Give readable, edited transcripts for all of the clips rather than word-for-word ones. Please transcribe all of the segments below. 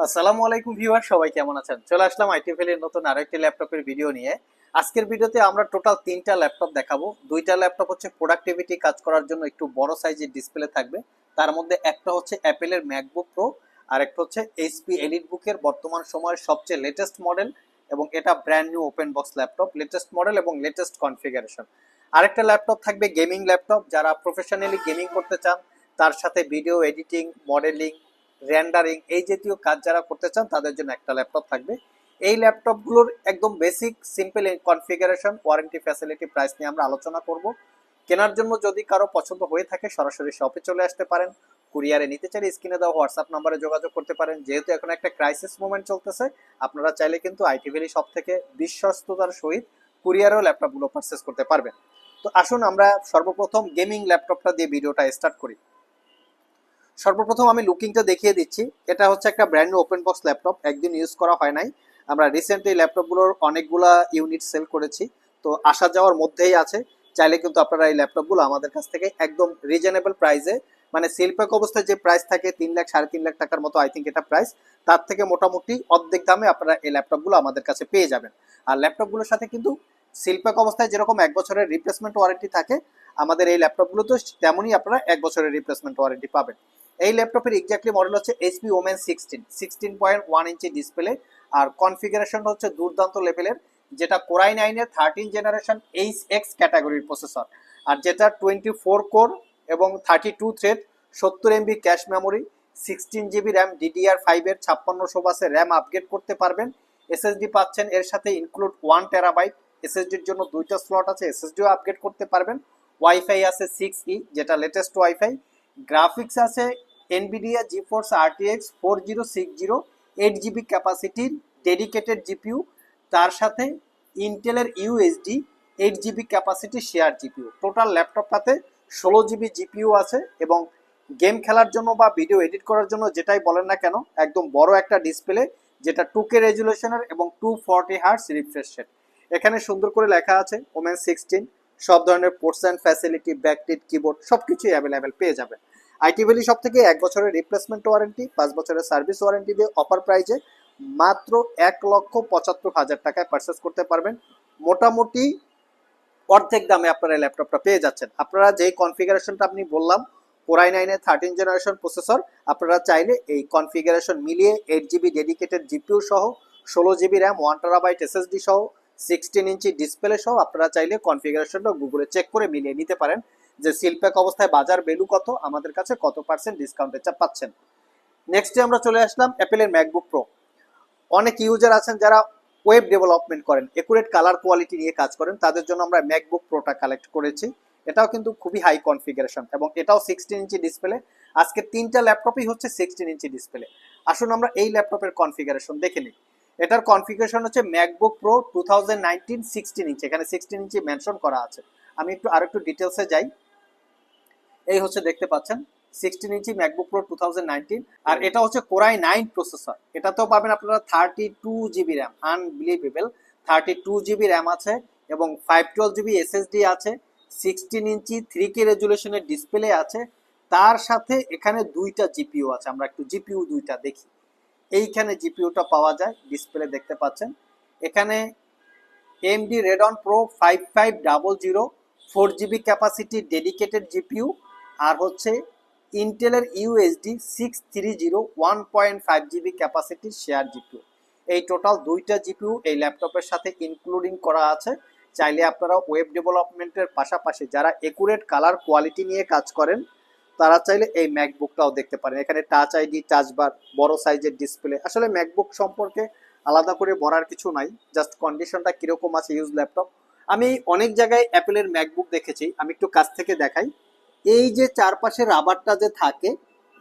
আসসালামু আলাইকুম ভিউয়ার, সবাই কেমন আছেন? চলে আসলাম আইটি ভ্যালির নতুন আরেকটি ল্যাপটপের ভিডিও নিয়ে। আজকের ভিডিওতে আমরা টোটাল তিনটা ল্যাপটপ দেখাবো। দুইটা ল্যাপটপ হচ্ছে প্রোডাক্টিভিটি কাজ করার জন্য একটু বড় সাইজের ডিসপ্লে থাকবে। তার মধ্যে একটা হচ্ছে অ্যাপেলের ম্যাকবুক প্রো, আর একটা হচ্ছে এইচপি এলিট বুকের বর্তমান সময়ের সবচেয়ে লেটেস্ট মডেল, এবং এটা brand new open box laptop, latest model এবং লেটেস্ট কনফিগারেশন। আরেকটা ল্যাপটপ থাকবে গেমিং ল্যাপটপ, যারা প্রফেশনালি গেমিং করতে চান, তার সাথে ভিডিও এডিটিং, মডেলিং, রেন্ডারিং এই জাতীয় কাজ যারা করতে চান তাদের জন্য একটা ল্যাপটপ থাকবে। এই ল্যাপটপগুলোর একদম basic simple configuration, warranty, facility, price নিয়ে আমরা আলোচনা করব। কেনার জন্য যদি কারো পছন্দ হয়ে থাকে সরাসরি শপে চলে আসতে পারেন। কুরিয়ারে নিতে চাইলে স্ক্রিনে দেওয়া হোয়াটসঅ্যাপ নাম্বারে যোগাযোগ করতে পারেন। যেহেতু এখন একটা ক্রাইসিস মোমেন্ট চলতেছে, আপনারা চাইলে কিন্তু আইটি ভ্যালি শপ থেকে বিশ্বস্ততার সহিত কুরিয়ারেও ল্যাপটপগুলো পারচেস করতে পারবেন। তো আসুন আমরা সর্বপ্রথম গেমিং ল্যাপটপটা দিয়ে ভিডিওটা স্টার্ট করি। সর্বপ্রথম আমি লুকিংটা দেখিয়ে দিচ্ছি। এটা হচ্ছে একটা brand new open box laptop, একদিন ইউজ করা হয় নাই। আমরা রিসেন্টলি ল্যাপটপগুলোর অনেকগুলা ইউনিট সেল করেছি, তো আসা যাওয়ার মধ্যেই আছে। চাইলে কিন্তু আপনারা এই ল্যাপটপগুলো আমাদের কাছ থেকে একদম রিজনেবল প্রাইসে, মানে সেল প্যাক অবস্থায় যে প্রাইস থাকে 3 লাখ 3.5 লাখ টাকার মতো আই থিঙ্ক এটা প্রাইস, তার থেকে মোটামুটি অর্ধেক দামে আপনারা এই ল্যাপটপগুলো আমাদের কাছে পেয়ে যাবেন। আর ল্যাপটপগুলোর সাথে কিন্তু সেল প্যাক অবস্থায় যেরকম 1 বছরের রিপ্লেসমেন্ট ওয়ারেন্টি থাকে, আমাদের এই ল্যাপটপগুলো তো তেমনই আপনারা 1 বছরের রিপ্লেসমেন্ট ওয়ারেন্টি পাবেন। এই ল্যাপটপের এক্স্যাক্টলি মডেল হচ্ছে এইচপি ওমেন 16.1 ইঞ্চি ডিসপ্লে, আর কনফিগারেশন হচ্ছে দুর্দান্ত লেভেলের, যেটা কোরাই 9-এর 13 জেনারেশন এইচ এক্স ক্যাটাগরির প্রসেসর, আর যেটা 24 কোর এবং 32 thread, 70 MB cache memory, 16 GB RAM, DDR5-এর 5600 বাসের র্যাম আপগ্রেড করতে পারবেন। এসএসডি পাচ্ছেন এর সাথে ইনক্লুড 1 টেরাবাইট। এসএসডির জন্য 2টা স্লট আছে, এসএসডিও আপগ্রেড করতে পারবেন। ওয়াইফাই আছে 6E, যেটা লেটেস্ট ওয়াইফাই। গ্রাফিক্স আছে এনভিডিয়া জিফোর্স আরটিএক্স 4060, 8 জিবি ক্যাপাসিটির ডেডিকেটেড জিপিইউ, তার সাথে ইন্টেলের USD 8 GB capacity share GPU. Total ল্যাপটপটাতে 16 জিবি জিপিইউ আছে, এবং গেম খেলার জন্য বা ভিডিও এডিট করার জন্য যেটাই বলেন না কেন, একদম বড় একটা ডিসপ্লে, যেটা 2K রেজুলেশনের এবং 240 হার্টস রিফ্রেশ রেট। এখানে সুন্দর করে লেখা আছে ওমেন 16, সব ধরনের ports and facility, backlit, keyboard সবকিছুই অ্যাভেলেবেল পেয়ে যাবেন। আইটি ভ্যালি সব থেকে 1 বছরের রিপ্লেসমেন্ট ওয়ারেন্টি, 5 বছরের সার্ভিস ওয়ারেন্টি দিয়ে অফার প্রাইজে মাত্র 1,75,000 টাকায় পারচেস করতে পারবেন। মোটামুটি অর্ধেক দামে আপনারা এই ল্যাপটপটা পেয়ে যাচ্ছেন। আপনারা যেই কনফিগারেশনটা আপনি বললাম, কোরাই 9-এর 13 জেনারেশন প্রসেসর, আপনারা চাইলে এই কনফিগারেশন মিলিয়ে 8 জিবি ডেডিকেটেড জিপিইউ সহ, 16 জিবি র্যাম, 1 টেরাবাইট এসএসডি সহ, 16 ইঞ্চি ডিসপ্লে সহ আপনারা চাইলে কনফিগারেশনটা গুগলে চেক করে মিলিয়ে নিতে পারেন যে সিলপ্যাক অবস্থায় বাজার ভ্যালু কত, আমাদের কাছে কত পার্সেন্ট ডিসকাউন্টে পাচ্ছেন। নেক্সটে আমরা চলে আসলাম অ্যাপেলের ম্যাকবুক প্রো। অনেক ইউজার আছেন যারা ওয়েব ডেভেলপমেন্ট করেন, একুরেট কালার কোয়ালিটি নিয়ে কাজ করেন, তাদের জন্য আমরা ম্যাকবুক প্রোটা কালেক্ট করেছি। এটাও কিন্তু খুবই হাই কনফিগারেশন, এবং এটাও 16 ইঞ্চি ডিসপ্লে। আজকে তিনটা ল্যাপটপই হচ্ছে 16 ইঞ্চি ডিসপ্লে। আসুন আমরা এই ল্যাপটপের কনফিগারেশন দেখে নিই। এটার কনফিগারেশন হচ্ছে ম্যাকবুক প্রো 2019 16 ইঞ্চি, এখানে 16 ইঞ্চি মেনশন করা আছে। আমি আরেকটু ডিটেলসে যাই। এই হচ্ছে দেখতে পাচ্ছেন 16 ইঞ্চি ম্যাকবুক প্রো 2019, আর এটা হচ্ছে কোরাই 9 প্রসেসর। এটাতেও পাবেন আপনারা 32 GB RAM, unbelievable. 32 GB RAM আছে, এবং 512 জিবি এসএসডি আছে, 16 ইঞ্চি 3K রেজুলেশনের ডিসপ্লে আছে। তার সাথে এখানে দুইটা জিপিইউ আছে, আমরা একটু জিপিইউ দুইটা দেখি। এইখানে জিপিইউটা পাওয়া যায়, ডিসপ্লে দেখতে পাচ্ছেন। এখানে AMD Radeon Pro 5500, 4 GB capacity dedicated GPU, আর হচ্ছে ইন্টেলের ইউএসডি 630 1.5 জিবি ক্যাপাসিটির শেয়ার জিপিইউ। এই টোটাল দুইটা জিপিইউ এই ল্যাপটপের সাথে ইনক্লুডিং করা আছে। চাইলে আপনারা ওয়েব ডেভেলপমেন্টের পাশাপাশি যারা একুরেট কালার কোয়ালিটি নিয়ে কাজ করেন, তারা চাইলে এই ম্যাকবুকটাও দেখতে পারেন। এখানে টাচ আইডি, টাচ বার, বড় সাইজের ডিসপ্লে। আসলে ম্যাকবুক সম্পর্কে আলাদা করে বলার কিছু নাই, জাস্ট কন্ডিশনটা কিরকম আছে ইউজ ল্যাপটপ। আমি অনেক জায়গায় অ্যাপেলের ম্যাকবুক দেখেছি, আমি একটু কাছ থেকে দেখাই। এই যে চারপাশে রাবারটা যে থাকে,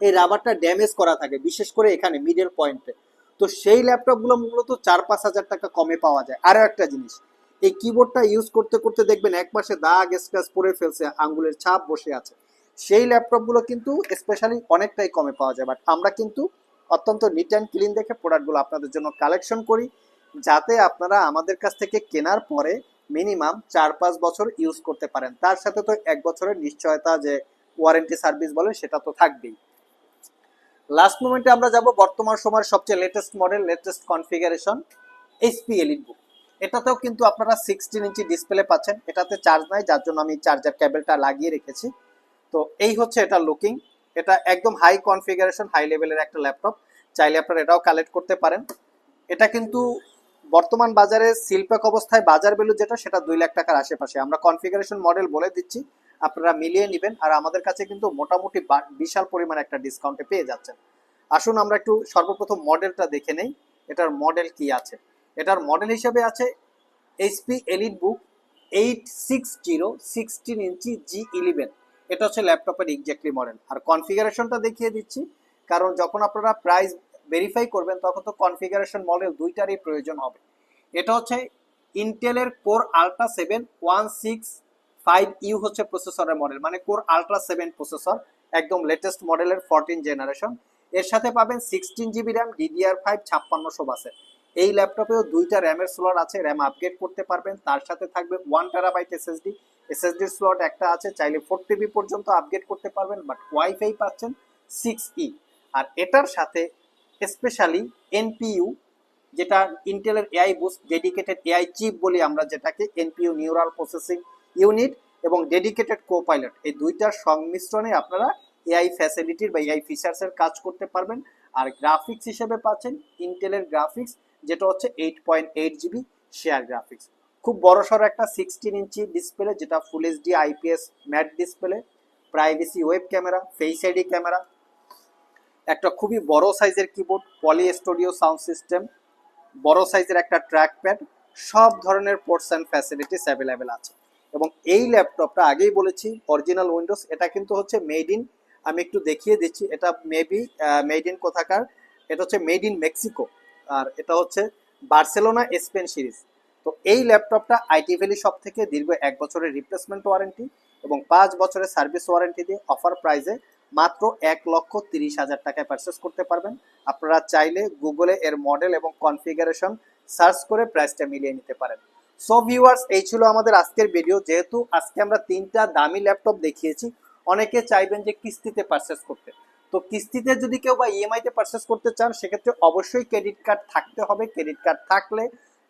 এই রাবারটা ড্যামেজ করা থাকে, বিশেষ করে এখানে মিডল পয়েন্টে। তো সেই ল্যাপটপগুলো মূলত 4-5 হাজার টাকা কমে পাওয়া যায়। আরও একটা জিনিস, এই কিবোর্ডটা ইউজ করতে করতে দেখবেন এক পাশে দাগ স্ক্র্যাচ পড়ে ফেলছে, আঙ্গুলের ছাপ বসে আছে। সেই ল্যাপটপগুলো কিন্তু স্পেশালি অনেকটাই কমে পাওয়া যায়। বাট আমরা কিন্তু অত্যন্ত নিট অ্যান্ড ক্লিন দেখে প্রোডাক্টগুলো আপনাদের জন্য কালেকশন করি, যাতে আপনারা আমাদের কাছ থেকে কেনার পরে মিনিমাম 4-5 বছর ইউজ করতে পারেন। তার সাথে তো 1 বছরের নিশ্চয়তা যে ওয়ারেন্টি সার্ভিস বলে সেটা তো থাকবেই। লাস্ট মোমেন্টে আমরা যাব বর্তমান সময়ের সবচেয়ে latest model, latest configuration HP EliteBook. এটাতেও কিন্তু আপনারা 16 ইঞ্চি ডিসপ্লে পাচ্ছেন। এটাতে চার্জ নাই, যার জন্য আমি চার্জার কেবলটা লাগিয়ে রেখেছি। তো এই হচ্ছে এটা লুকিং। এটা একদম হাই কনফিগারেশন, হাই লেভেলের একটা ল্যাপটপ। চাইলে আপনারা এটাও কালেক্ট করতে পারেন। এটা কিন্তু বর্তমান বাজারে শিল্পক অবস্থায় বাজার ভ্যালু যেটা, সেটা 2 লাখ টাকার আশেপাশে। আমরা কনফিগারেশন মডেল বলে দিচ্ছি, আপনারা মিলিয়ে নেবেন। আর আমাদের কাছে কিন্তু মোটামুটি বিশাল পরিমাণ একটা ডিসকাউন্টে পেয়ে যাচ্ছেন। আসুন আমরা একটু সর্বপ্রথম মডেলটা দেখে নেই, এটার মডেল কি আছে। এটার মডেল হিসেবে আছে এইচপি এলিট বুক 860 16 ইঞ্চি G11। এটা হচ্ছে ল্যাপটপের এক্স্যাক্টলি মডেল। আর কনফিগারেশনটা দেখিয়ে দিচ্ছি, কারণ যখন আপনারা প্রাইস ভেরিফাই করবেন তখন তো কনফিগারেশন মডেল দুইটারই প্রয়োজন হবে। এটা হচ্ছে ইন্টেলের কোর আলট্রা 7 165U হচ্ছে প্রসেসরের মডেল, মানে কোর আলট্রা 7 প্রসেসর, একদম লেটেস্ট মডেলের 14 জেনারেশন। এর সাথে পাবেন 16 GB র্যাম, DDR5 5600 বাসের। এই ল্যাপটপেও 2টা র্যামের স্লট আছে, র্যাম আপগ্রেড করতে পারবেন। তার সাথে থাকবে 1 TB এসএসডি, এসএসডির স্লট একটা আছে, চাইলে 4 TB পর্যন্ত আপগ্রেড করতে পারবেন, বাট ওয়াইফাই পাচ্ছেন 6E। আর এটার সাথে স্পেশালি এনপিইউ, যেটা ইন্টেলের AI boost dedicated AI chip বলি আমরা যেটাকে, এনপিইউ নিউরাল প্রসেসিং ইউনিট এবং ডেডিকেটেড কোপাইলট, এই দুইটার সংমিশ্রণে আপনারা এআই ফ্যাসিলিটির বা এআই ফিচার্সের কাজ করতে পারবেন। আর গ্রাফিক্স হিসেবে পাচ্ছেন ইন্টেলের গ্রাফিক্স, যেটা হচ্ছে 8.8 GB শেয়ার গ্রাফিক্স। খুব বড়সড় একটা 16 ইঞ্চি ডিসপ্লে, যেটা full HD IPS mat display, privacy web camera, face ID camera, একটা খুবই বড় সাইজের কিবোর্ড, পলি স্টুডিও সাউন্ড সিস্টেম, বড় সাইজের একটা ট্র্যাক প্যাড, সব ধরনের পোর্টস অ্যান্ড ফ্যাসিলিটিস অ্যাভেলেবেল আছে। এবং এই ল্যাপটপটা আগেই বলেছি অরিজিনাল উইন্ডোজ। এটা কিন্তু হচ্ছে মেড ইন, আমি একটু দেখিয়ে দিচ্ছি, এটা মেবি মেড ইন কোথাকার, এটা হচ্ছে মেড ইন মেক্সিকো। আর এটা হচ্ছে বার্সেলোনা স্পেন সিরিজ। তো এই ল্যাপটপটা আইটি ভ্যালি শপ থেকে দীর্ঘ 1 বছরের রিপ্লেসমেন্ট ওয়ারেন্টি এবং 5 বছরের সার্ভিস ওয়ারেন্টি দিয়ে অফার প্রাইসে মাত্র 1,30,000 টাকায় পারচেস করতে পারবেন। আপনারা চাইলে গুগলে এর মডেল এবং কনফিগারেশন সার্চ করে প্রাইসটা মিলিয়ে নিতে পারেন। সো ভিউয়ার্স, এই ছিল আমাদের আজকের ভিডিও। যেহেতু আজকে আমরা 3টা দামি ল্যাপটপ দেখিয়েছি, অনেকে চাইবেন যে কিস্তিতে পারচেস করতে। তো কিস্তিতে যদি কেউ বা ইএমআইতে পারচেস করতে চান, সেক্ষেত্রে অবশ্যই ক্রেডিট কার্ড থাকতে হবে। ক্রেডিট কার্ড থাকলে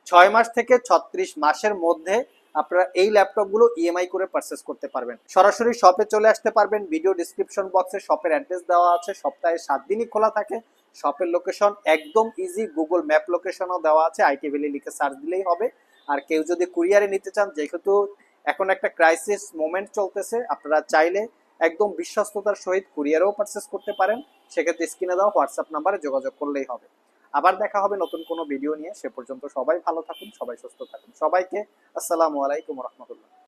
6 মাস থেকে 36 মাসের মধ্যে আপনারা এই ল্যাপটপগুলো ইএমআই করে পারচেস করতে পারবেন। সরাসরি শপে চলে আসতে পারবেন। ভিডিও ডিসক্রিপশন বক্সে শপের অ্যাড্রেস দেওয়া আছে। সপ্তাহে 7 দিনই খোলা থাকে। শপের লোকেশন একদম ইজি, গুগল ম্যাপ লোকেশনও দেওয়া আছে, আইটি ভ্যালি লিখে সার্চ দিলেই হবে। আর কেউ যদি কুরিয়ারে নিতে চান, যেহেতু এখন একটা ক্রাইসিস মোমেন্ট চলতেছে, আপনারা চাইলে একদম বিশ্বস্ততার সহিত কুরিয়ারেও পারচেস করতে পারেন। সেক্ষেত্রে স্ক্রিনে দেওয়া হোয়াটসঅ্যাপ নাম্বারে যোগাযোগ করলেই হবে। আবার দেখা হবে নতুন কোনো ভিডিও নিয়ে। সে পর্যন্ত সবাই ভালো থাকুন, সবাই সুস্থ থাকুন। সবাইকে আসসালামু আলাইকুম রহমতুল্লাহ।